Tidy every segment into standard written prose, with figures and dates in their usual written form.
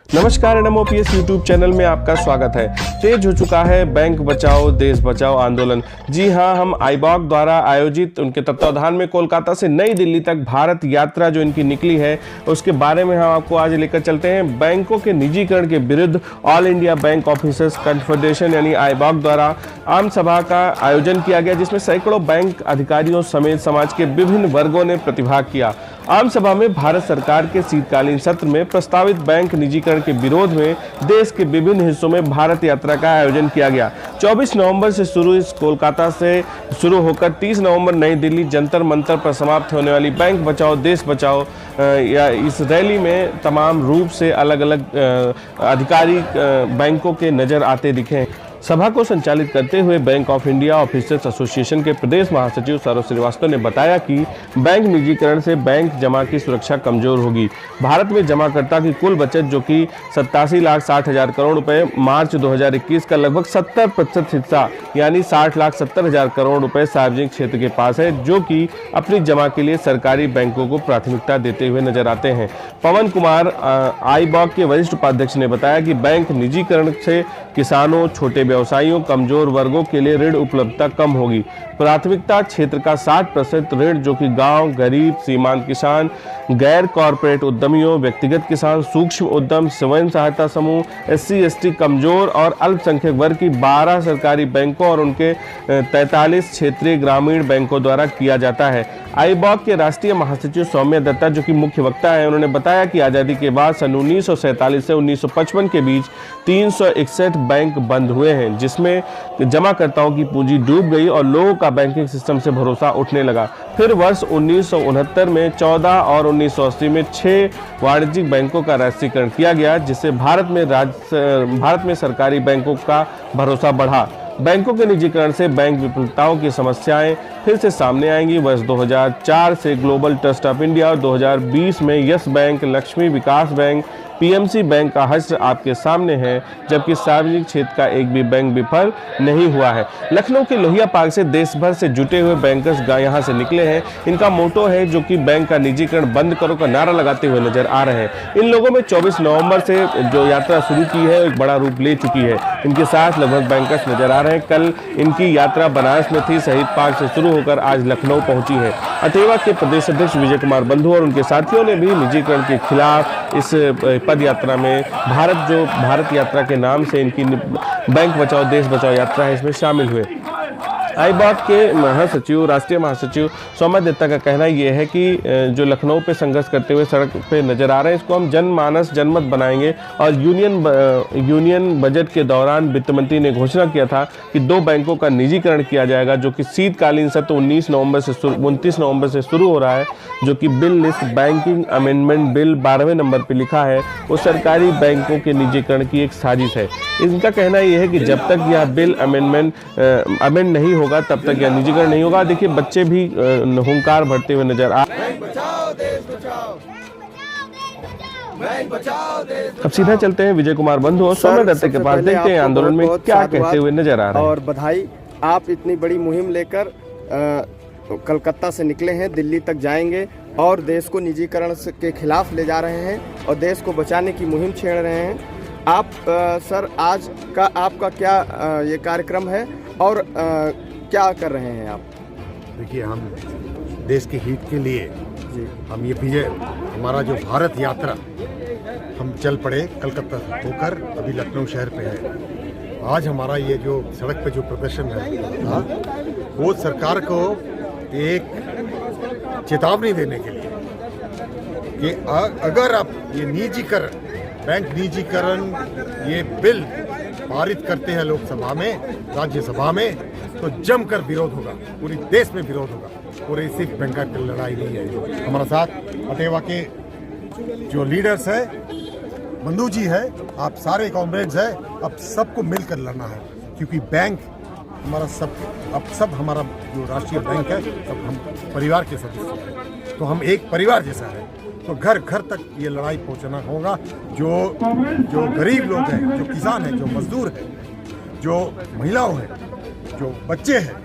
नमस्कार, NMOPS YouTube channel में आपका स्वागत है। तेज हो चुका है बैंक बचाओ देश बचाओ आंदोलन। जी हां, हम आईबॉक द्वारा आयोजित उनके तत्वाधान में कोलकाता से नई दिल्ली तक भारत यात्रा जो इनकी निकली है उसके बारे में हम आपको आज लेकर चलते हैं। बैंकों के निजीकरण के विरुद्ध all India bank officers confederation यानी आईबॉक द्वारा आम सभा का आयोजन किया गया, जिसमें सैकड़ों बैंक अधिकारियों समेत समाज के विभिन्न वर्गों ने प्रतिभाग किया। आम सभा में भारत सरकार के शीतकालीन सत्र में प्रस्तावित बैंक निजीकरण के विरोध में देश के विभिन्न हिस्सों में भारत यात्रा का आयोजन किया गया। 24 नवंबर से शुरू इस कोलकाता से शुरू होकर 30 नवंबर नई दिल्ली जंतर मंतर पर समाप्त होने वाली बैंक बचाओ देश बचाओ या इस रैली में तमाम रूप से अलग अलग अधिकारी बैंकों के नजर आते दिखे। सभा को संचालित करते हुए bank of India officers association के प्रदेश महासचिव सौरभ श्रीवास्तव ने बताया कि बैंक निजीकरण से बैंक जमा की सुरक्षा कमजोर होगी। भारत में जमाकर्ता की कुल बचत जो कि 87,60,000 करोड़ रुपए मार्च 2021 का लगभग 70% हिस्सा यानी 60,70,000 करोड़ रुपए सार्वजनिक क्षेत्र के पास है, जो कि अपनी जमा के लिए सरकारी बैंकों को प्राथमिकता देते हुए नजर आते हैं। पवन कुमार आईबॉक के वरिष्ठ उपाध्यक्ष ने बताया कि बैंक निजीकरण से किसानों, छोटे व्यवसायियों, कमजोर वर्गों के लिए ऋण उपलब्धता कम होगी। प्राथमिकता क्षेत्र का 60% ऋण जो कि गांव, गरीब, सीमांत किसान, गैर कॉरपोरेट उद्यमियों, व्यक्तिगत किसान, सूक्ष्म उद्यम, स्वयं सहायता समूह, SC, ST, कमजोर और अल्पसंख्यक वर्ग की 12 सरकारी बैंकों और उनके 43 क्षेत्रीय ग्रामीण बैंकों द्वारा किया जाता है। आईबॉक के राष्ट्रीय महासचिव सौम्या दत्ता जो कि मुख्य वक्ता है, उन्होंने बताया कि आज़ादी के बाद सन 1947 से 1955 के बीच 361 बैंक बंद हुए हैं, जिसमें जमाकर्ताओं की पूंजी डूब गई और लोगों का बैंकिंग सिस्टम से भरोसा उठने लगा। फिर वर्ष 1969 में 14 और 1980 में 6 वाणिज्यिक बैंकों का राष्ट्रीयकरण किया गया, जिससे भारत में सरकारी बैंकों का भरोसा बढ़ा। बैंकों के निजीकरण से बैंक विफलताओं की समस्याएं फिर से सामने आएंगी। वर्ष 2004 से ग्लोबल ट्रस्ट ऑफ इंडिया और 2020 में यस बैंक, लक्ष्मी विकास बैंक, PMC बैंक का हश्र आपके सामने है, जबकि सार्वजनिक क्षेत्र का एक भी बैंक विफल नहीं हुआ है। लखनऊ के लोहिया पार्क से देश भर से जुटे हुए बैंकर्स यहाँ से निकले हैं। इनका मोटो है जो कि बैंक का निजीकरण बंद करो का नारा लगाते हुए नजर आ रहे हैं। इन लोगों में 24 नवंबर से जो यात्रा शुरू की है एक बड़ा रूप ले चुकी है। इनके साथ लगभग बैंकर्स नजर आ रहे हैं। कल इनकी यात्रा बनारस में थी, शहीद पार्क से शुरू होकर आज लखनऊ पहुंची है। अटेवा के प्रदेश अध्यक्ष विजय कुमार बंधु और उनके साथियों ने भी निजीकरण के खिलाफ इस पद यात्रा में भारत यात्रा के नाम से इनकी बैंक बचाओ देश बचाओ यात्रा है, इसमें शामिल हुए। आईबॉक के महासचिव, राष्ट्रीय महासचिव सौम्या दत्ता का कहना यह है कि जो लखनऊ पे संघर्ष करते हुए सड़क पे नजर आ रहे हैं, इसको हम जनमानस जनमत बनाएंगे। और यूनियन बजट के दौरान वित्त मंत्री ने घोषणा किया था कि 2 बैंकों का निजीकरण किया जाएगा, जो कि शीतकालीन सत्र 29 नवंबर से शुरू हो रहा है, जो कि bill list banking amendment bill 12वें नंबर पर लिखा है। वो सरकारी बैंकों के निजीकरण की एक साजिश है। इनका कहना यह है कि जब तक यह बिल अमेंड नहीं होगा तब तक यह निजीकरण नहीं होगा। देखिए, बच्चे भी हुंकार भरते हुए नजर आ। अब सीधा चलते हैं विजय कुमार बंधु और सौम्या दत्ता के पास, देखते हैं आंदोलन में क्या कहते हुए नजर आ रहे हैं। और बधाई, आप इतनी बड़ी मुहिम लेकर कलकत्ता से निकले हैं, दिल्ली तक जाएंगे और देश को निजीकरण के खिलाफ ले जा रहे हैं और देश को बचाने की मुहिम छेड़ रहे हैं। आप सर, आज का आपका क्या ये कार्यक्रम है और क्या कर रहे हैं आप? देखिए, हम देश के हित के लिए हम ये विजय, हमारा जो भारत यात्रा, हम चल पड़े कलकत्ता होकर अभी लखनऊ शहर पे है। आज हमारा ये जो सड़क पे जो प्रदर्शन है वो सरकार को एक चेतावनी देने के लिए कि अगर आप ये निजीकरण, बैंक निजीकरण ये बिल पारित करते हैं लोकसभा में, राज्यसभा में, तो जमकर विरोध होगा, पूरी देश में विरोध होगा। पूरे सिर्फ बैंक की लड़ाई नहीं है। हमारा साथ अटेवा के जो लीडर्स है, बंधु जी है, आप सारे कॉमरेड्स हैं, अब सबको मिलकर लड़ना है, क्योंकि बैंक हमारा सब हमारा जो राष्ट्रीय बैंक है, सब हम परिवार के सदस्य हैं, तो हम एक परिवार जैसा है। तो घर घर तक ये लड़ाई पहुंचना होगा। जो गरीब लोग हैं, जो किसान हैं, जो मजदूर हैं, जो महिलाओं हैं, जो बच्चे हैं,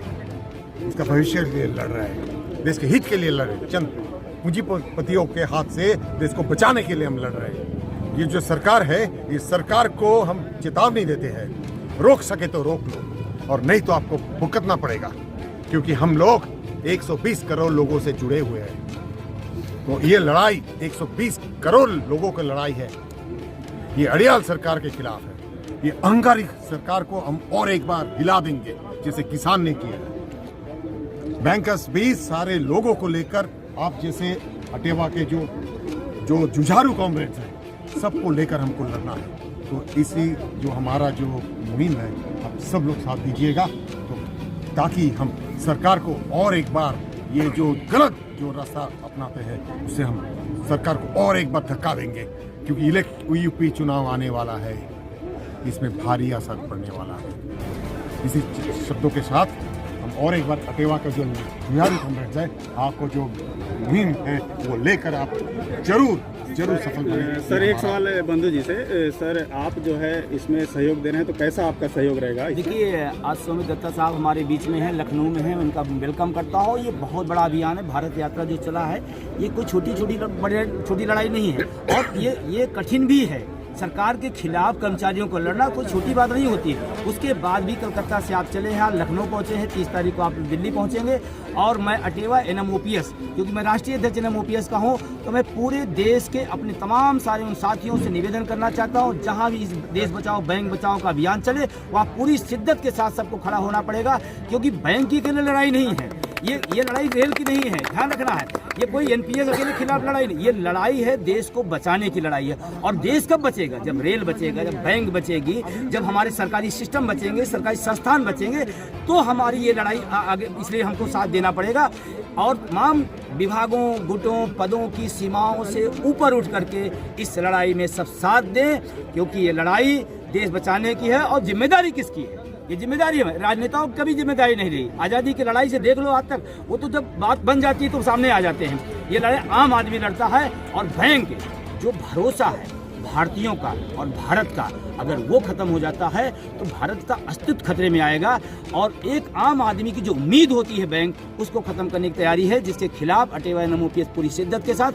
उसका भविष्य के लिए लड़ रहे हैं, देश के हित के लिए लड़ रहे हैं। चंद पूंजीपतियों के हाथ से देश को बचाने के लिए हम लड़ रहे हैं। ये जो सरकार है, इस सरकार को हम चेतावनी देते हैं, रोक सके तो रोक लो और नहीं तो आपको भुगतना पड़ेगा, क्योंकि हम लोग 120 करोड़ लोगों से जुड़े हुए हैं। तो ये लड़ाई 120 करोड़ लोगों की लड़ाई है। ये अड़ियाल सरकार के खिलाफ है। ये अहंकारी सरकार को हम और एक बार हिला देंगे, जैसे किसान ने किया। बैंकर्स भी सारे लोगों को लेकर, आप जैसे अटेवा के जो जुझारू कॉमरेड्स हैं, सबको लेकर हमको लड़ना है। तो इसी जो हमारा जो मुहिम है, आप सब लोग साथ दीजिएगा, तो ताकि हम सरकार को और एक बार ये जो गलत जो रास्ता अपनाते हैं, उससे हम सरकार को और एक बार धक्का देंगे, क्योंकि यूपी चुनाव आने वाला है, इसमें भारी असर पड़ने वाला है। इसी शब्दों के साथ हम और एक बार अटेवा का जो जुझारू कॉमरेड्स है, आपको जो मुहिम है वो लेकर आप जरूर सफल बने। सर, एक सवाल है बंधु जी से। सर, आप जो है इसमें सहयोग दे रहे हैं, तो कैसा आपका सहयोग रहेगा? देखिए, आज सौमित दत्ता साहब हमारे बीच में हैं, लखनऊ में हैं, उनका वेलकम करता हूँ। ये बहुत बड़ा अभियान है, भारत यात्रा जो चला है, ये कोई छोटी लड़ाई नहीं है, और ये कठिन भी है। सरकार के खिलाफ कर्मचारियों को लड़ना कोई छोटी बात नहीं होती है। उसके बाद भी कलकत्ता से आप चले हैं, लखनऊ पहुंचे हैं, 30 तारीख को आप दिल्ली पहुंचेंगे। और मैं अटेवा NMOPS, क्योंकि मैं राष्ट्रीय अध्यक्ष NMOPS का हूं, तो मैं पूरे देश के अपने तमाम सारे उन साथियों से निवेदन करना चाहता हूं, जहां भी इस देश बचाओ बैंक बचाओ का अभियान चले, वहाँ पूरी शिद्दत के साथ सबको खड़ा होना पड़ेगा, क्योंकि बैंक की अकेले लड़ाई नहीं है ये लड़ाई रेल की नहीं है, ध्यान रखना है। ये कोई NPS अकेले खिलाफ लड़ाई नहीं, ये लड़ाई है देश को बचाने की लड़ाई है। और देश कब बचेगा? जब रेल बचेगा, जब बैंक बचेगी, जब हमारे सरकारी सिस्टम बचेंगे, सरकारी संस्थान बचेंगे, तो हमारी ये लड़ाई आगे। इसलिए हमको साथ देना पड़ेगा और तमाम विभागों, गुटों, पदों की सीमाओं से ऊपर उठ करके इस लड़ाई में सब साथ दें, क्योंकि ये लड़ाई देश बचाने की है। और जिम्मेदारी किसकी है? ये जिम्मेदारी है, राजनेताओं की कभी जिम्मेदारी नहीं रही। आज़ादी की लड़ाई से देख लो आज तक, वो तो जब बात बन जाती है तो सामने आ जाते हैं। ये लड़ाई आम आदमी लड़ता है, और बैंक जो भरोसा है भारतीयों का और भारत का, अगर वो खत्म हो जाता है तो भारत का अस्तित्व खतरे में आएगा। और एक आम आदमी की जो उम्मीद होती है बैंक, उसको खत्म करने की तैयारी है, जिसके खिलाफ अटेवा NMOPS पूरी शिद्दत के साथ,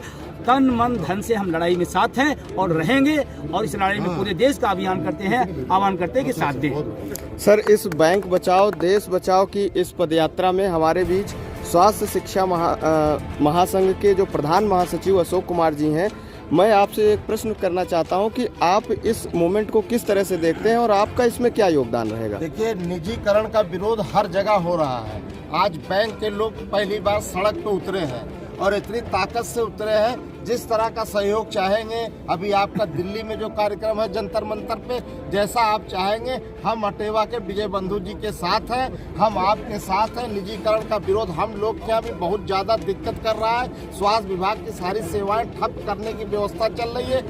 तन मन धन से हम लड़ाई में साथ हैं और रहेंगे। और इस लड़ाई में पूरे देश का अभियान करते हैं, आह्वान करते हैं कि साथ दें। सर, इस बैंक बचाओ देश बचाओ की इस पदयात्रा में हमारे बीच स्वास्थ्य शिक्षा महासंघ के जो प्रधान महासचिव अशोक कुमार जी हैं। मैं आपसे एक प्रश्न करना चाहता हूं कि आप इस मूवमेंट को किस तरह से देखते हैं और आपका इसमें क्या योगदान रहेगा? देखिए, निजीकरण का विरोध हर जगह हो रहा है। आज बैंक के लोग पहली बार सड़क पे उतरे हैं और इतनी ताकत से उतरे हैं, जिस तरह का सहयोग चाहेंगे। अभी आपका दिल्ली में जो कार्यक्रम है जंतर मंतर पे, जैसा आप चाहेंगे, हम अटेवा के विजय बंधु जी के साथ हैं, हम आपके साथ हैं। निजीकरण का विरोध हम लोग के यहाँ भी बहुत ज़्यादा दिक्कत कर रहा है। स्वास्थ्य विभाग की सारी सेवाएं ठप करने की व्यवस्था चल रही है।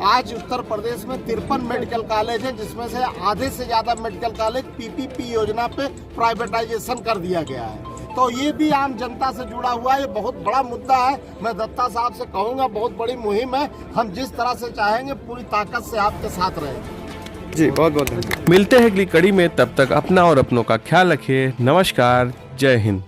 आज उत्तर प्रदेश में 53 मेडिकल कॉलेज है, जिसमें से आधे से ज़्यादा मेडिकल कॉलेज PPP योजना पे प्राइवेटाइजेशन कर दिया गया है। तो ये भी आम जनता से जुड़ा हुआ है, ये बहुत बड़ा मुद्दा है। मैं दत्ता साहब से कहूँगा, बहुत बड़ी मुहिम है, हम जिस तरह से चाहेंगे पूरी ताकत से आपके साथ रहेंगे। जी, बहुत बहुत धन्यवाद। मिलते हैं अगली कड़ी में, तब तक अपना और अपनों का ख्याल रखिए। नमस्कार, जय हिंद।